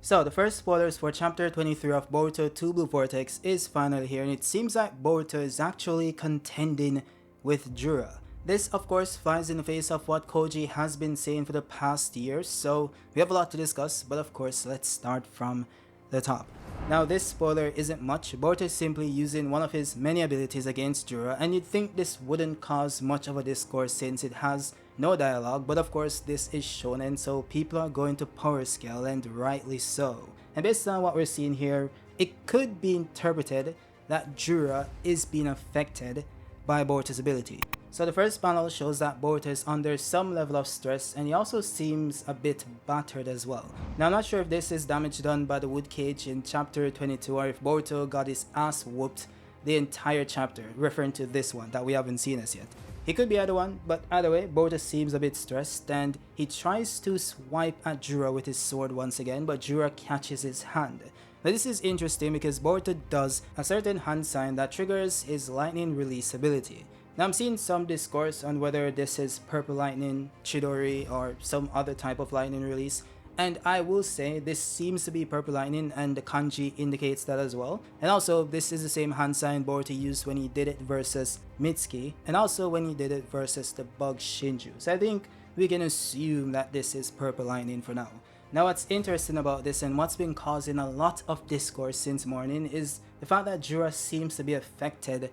So the first spoilers for chapter 23 of Boruto Two Blue Vortex is finally here, and it seems like Boruto is actually contending with Jura. This of course flies in the face of what Koji has been saying for the past years, so we have a lot to discuss, but of course let's start from the top. Now this spoiler isn't much. Boruto is simply using one of his many abilities against Jura, and you'd think this wouldn't cause much of a discourse since it has no dialogue, but of course this is shonen, so people are going to power scale, and rightly so. And based on what we're seeing here, it could be interpreted that Jura is being affected by Boruto's ability. So the first panel shows that Boruto is under some level of stress, and he also seems a bit battered as well. Now I'm not sure if this is damage done by the wood cage in chapter 22 or if Boruto got his ass whooped the entire chapter, referring to this one that we haven't seen as yet. He could be either one, but either way, Boruto seems a bit stressed, and he tries to swipe at Jura with his sword once again, but Jura catches his hand. Now this is interesting because Boruto does a certain hand sign that triggers his lightning release ability. Now I'm seeing some discourse on whether this is purple lightning, Chidori, or some other type of lightning release, and I will say this seems to be purple lightning, and the kanji indicates that as well. And also this is the same hand sign Boruto used when he did it versus Mitsuki, and also when he did it versus the bug Shinju. So I think we can assume that this is purple lightning for now. Now what's interesting about this and what's been causing a lot of discourse since morning is the fact that Jura seems to be affected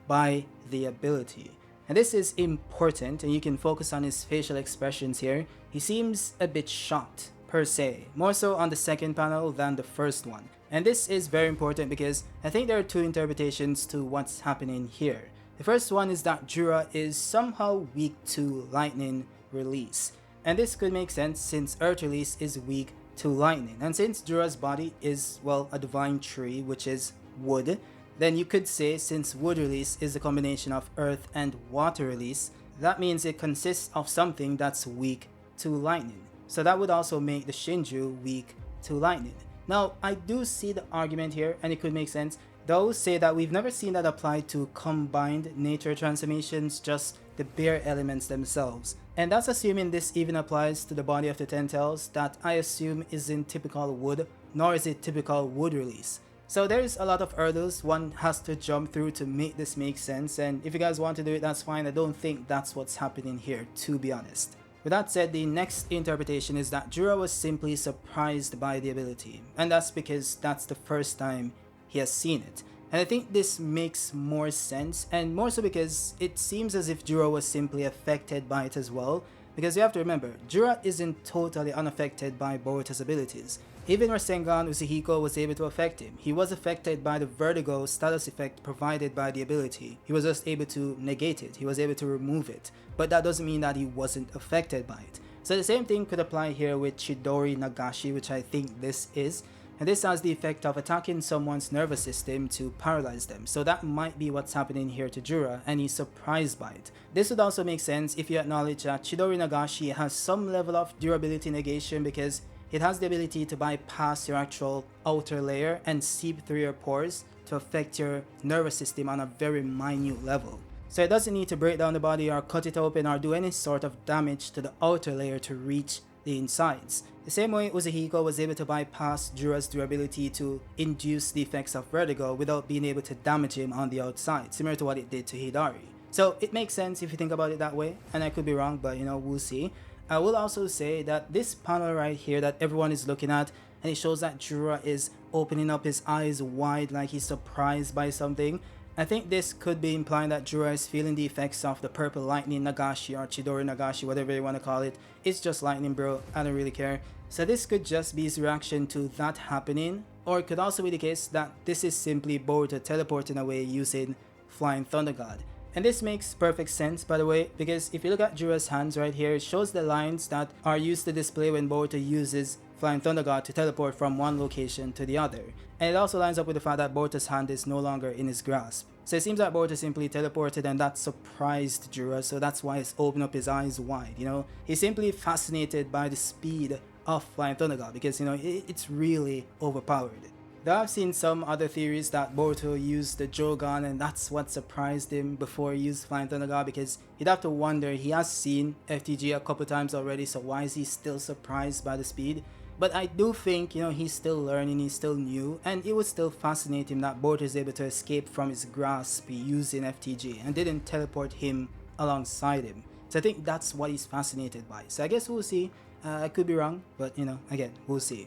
by the ability. And this is important, and you can focus on his facial expressions here. He seems a bit shocked per se, more so on the second panel than the first one. And this is very important because I think there are two interpretations to what's happening here. The first one is that Jura is somehow weak to lightning release. And this could make sense since Earth release is weak to lightning. And since Jura's body is, well, a divine tree, which is wood, then you could say since wood release is a combination of earth and water release, that means it consists of something that's weak to lightning. So that would also make the Shinju weak to lightning. Now, I do see the argument here, and it could make sense. Those say that we've never seen that applied to combined nature transformations, just the bare elements themselves. And that's assuming this even applies to the body of the Ten Tails, that I assume isn't typical wood, nor is it typical wood release. So there's a lot of hurdles one has to jump through to make this make sense, and if you guys want to do it, that's fine. I don't think that's what's happening here, to be honest. With that said, the next interpretation is that Jura was simply surprised by the ability, and that's because that's the first time he has seen it. And I think this makes more sense, and more so because it seems as if Jura was simply affected by it as well, because you have to remember, Jura isn't totally unaffected by Boruto's abilities. Even Rasengan Uzuhiko was able to affect him. He was affected by the vertigo status effect provided by the ability. He was just able to negate it. He was able to remove it. But that doesn't mean that he wasn't affected by it. So the same thing could apply here with Chidori Nagashi, which I think this is. And this has the effect of attacking someone's nervous system to paralyze them. So that might be what's happening here to Jura, and he's surprised by it. This would also make sense if you acknowledge that Chidori Nagashi has some level of durability negation because it has the ability to bypass your actual outer layer and seep through your pores to affect your nervous system on a very minute level. So it doesn't need to break down the body or cut it open or do any sort of damage to the outer layer to reach the insides. The same way Uzuhiko was able to bypass Jura's durability to induce the effects of vertigo without being able to damage him on the outside, similar to what it did to Hidari. So it makes sense if you think about it that way, and I could be wrong, but we'll see. I will also say that this panel right here that everyone is looking at, and it shows that Jura is opening up his eyes wide like he's surprised by something. I think this could be implying that Jura is feeling the effects of the purple lightning Nagashi or Chidori Nagashi, whatever you want to call it. It's just lightning, bro. I don't really care. So this could just be his reaction to that happening, or it could also be the case that this is simply Boruto teleporting away using Flying Thunder God. And this makes perfect sense, by the way, because if you look at Jura's hands right here, it shows the lines that are used to display when Boruto uses Flying Thunder God to teleport from one location to the other. And it also lines up with the fact that Boruto's hand is no longer in his grasp. So it seems like Boruto simply teleported, and that surprised Jura, so that's why he's opened up his eyes wide, He's simply fascinated by the speed of Flying Thunder God because, it's really overpowered. Though I've seen some other theories that Boruto used the Jogan and that's what surprised him before he used Flying Thunder God, because you'd have to wonder, he has seen FTG a couple times already, so why is he still surprised by the speed? But I do think, he's still learning, he's still new, and it would still fascinate him that Boruto is able to escape from his grasp using FTG and didn't teleport him alongside him. So I think that's what he's fascinated by. So I guess we'll see. I could be wrong, but again, we'll see.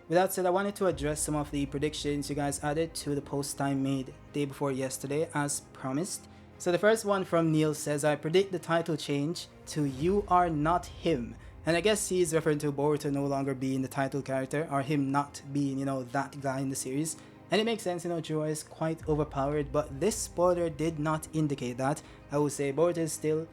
With that said, I wanted to address some of the predictions you guys added to the post I made day before yesterday as promised. So the first one from Neil says, I predict the title change to You Are Not Him. And I guess he's referring to Boruto no longer being the title character, or him not being, that guy in the series. And it makes sense, Jura is quite overpowered, but this spoiler did not indicate that. I would say Boruto is still,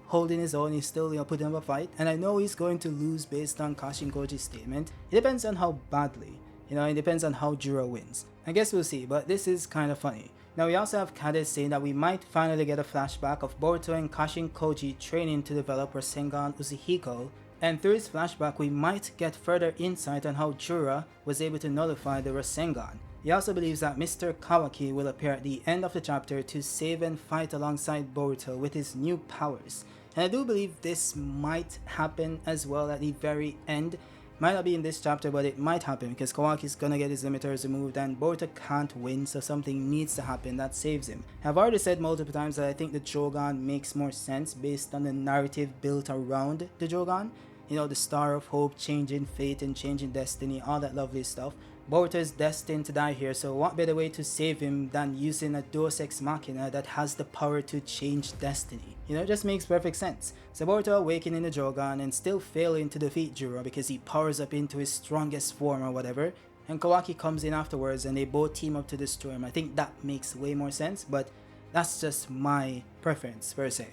holding his own, he's still, putting up a fight. And I know he's going to lose based on Kashin Koji's statement. It depends on how badly, it depends on how Jura wins. I guess we'll see, but this is kind of funny. Now we also have Kade saying that we might finally get a flashback of Boruto and Kashin Koji training to develop Rasengan Uzihiko, and through his flashback we might get further insight on how Jura was able to nullify the Rasengan. He also believes that Mr. Kawaki will appear at the end of the chapter to save and fight alongside Boruto with his new powers. And I do believe this might happen as well at the very end. Might not be in this chapter, but it might happen because Kawaki's gonna get his limiters removed and Boruto can't win, so something needs to happen that saves him. I've already said multiple times that I think the Jogan makes more sense based on the narrative built around the Jogan. The Star of Hope, changing fate and changing destiny, all that lovely stuff. Boruto is destined to die here, so what better way to save him than using a Deus Ex Machina that has the power to change destiny? It just makes perfect sense. So Boruto awakening the Jogan and still failing to defeat Jura because he powers up into his strongest form or whatever, and Kawaki comes in afterwards and they both team up to destroy him. I think that makes way more sense, but that's just my preference per se.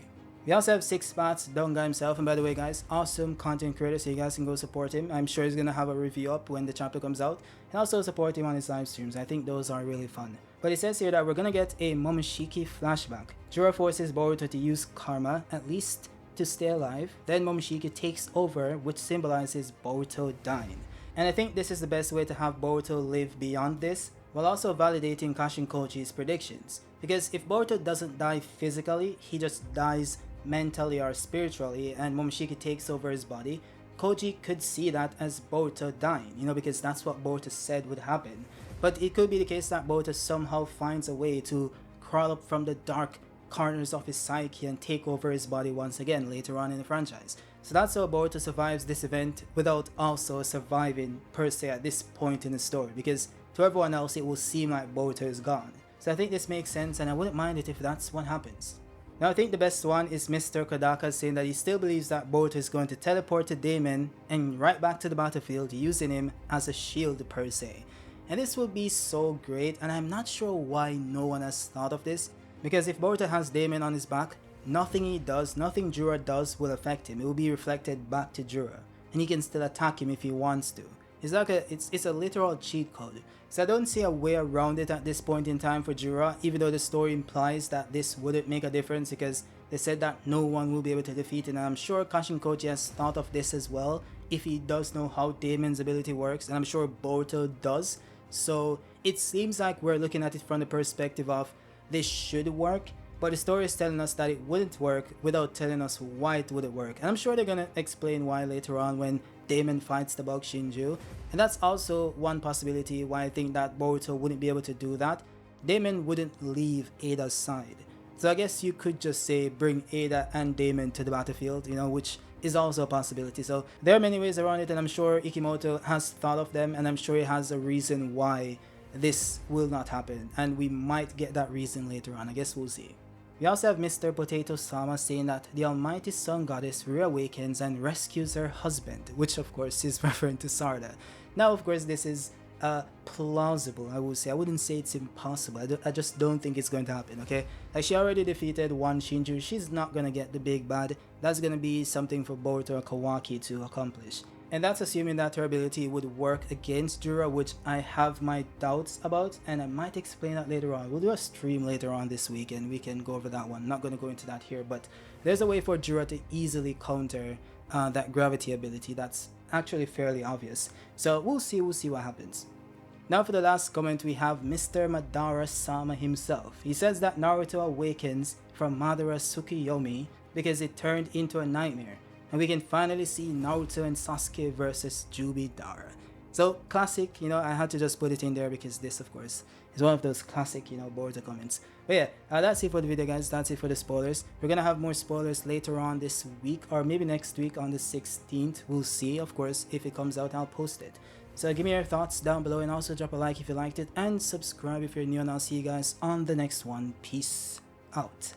We also have Six Spots, Donga himself, and by the way guys, awesome content creator, so you guys can go support him. I'm sure he's gonna have a review up when the chapter comes out, and also support him on his live streams. I think those are really fun. But it says here that we're gonna get a Momoshiki flashback. Jura forces Boruto to use karma, at least to stay alive. Then Momoshiki takes over, which symbolizes Boruto dying. And I think this is the best way to have Boruto live beyond this, while also validating Kashin Koji's predictions. Because if Boruto doesn't die physically, he just dies mentally or spiritually, and Momoshiki takes over his body, Koji could see that as Boruto dying, because that's what Boruto said would happen. But it could be the case that Boruto somehow finds a way to crawl up from the dark corners of his psyche and take over his body once again later on in the franchise. So that's how Boruto survives this event without also surviving per se at this point in the story, because to everyone else it will seem like Boruto is gone. So I think this makes sense, and I wouldn't mind it if that's what happens. Now I think the best one is Mr. Kodaka saying that he still believes that Boruto is going to teleport to Daemon and right back to the battlefield, using him as a shield per se. And this will be so great, and I'm not sure why no one has thought of this, because if Boruto has Daemon on his back, nothing he does, nothing Jura does will affect him. It will be reflected back to Jura, and he can still attack him if he wants to. It's like it's a literal cheat code. So I don't see a way around it at this point in time for Jura, even though the story implies that this wouldn't make a difference because they said that no one will be able to defeat him. And I'm sure Kashin Koji has thought of this as well, if he does know how Daemon's ability works, and I'm sure Boruto does. So it seems like we're looking at it from the perspective of this should work, but the story is telling us that it wouldn't work without telling us why it wouldn't work. And I'm sure they're gonna explain why later on when Daemon fights the bug Shinju. And that's also one possibility why I think that Boruto wouldn't be able to do that. Daemon wouldn't leave Ada's side. So I guess you could just say bring Ada and Daemon to the battlefield, which is also a possibility. So there are many ways around it, and I'm sure Ikimoto has thought of them, and I'm sure he has a reason why this will not happen. And we might get that reason later on. I guess we'll see. We also have Mr. Potato Sama saying that the almighty sun goddess reawakens and rescues her husband, which of course is referring to Sarda. Now of course this is plausible, I would say. I wouldn't say it's impossible. I just don't think it's going to happen, okay? Like, she already defeated one Shinju. She's not gonna get the big bad. That's gonna be something for Boruto or Kawaki to accomplish. And that's assuming that her ability would work against Jura, which I have my doubts about, and I might explain that later on. We'll do a stream later on this week and we can go over that one. Not going to go into that here, but there's a way for Jura to easily counter that gravity ability. That's actually fairly obvious. So we'll see what happens. Now for the last comment, we have Mr. Madara-sama himself. He says that Naruto awakens from Madara Tsukiyomi because it turned into a nightmare. And we can finally see Naruto and Sasuke versus Jubidara. So classic, you know, I had to just put it in there because this, of course, is one of those classic, you know, Boruto comments. But yeah, that's it for the video, guys. That's it for the spoilers. We're gonna have more spoilers later on this week, or maybe next week on the 16th. We'll see, of course. If it comes out, I'll post it. So give me your thoughts down below, and also drop a like if you liked it, and subscribe if you're new, and I'll see you guys on the next one. Peace out.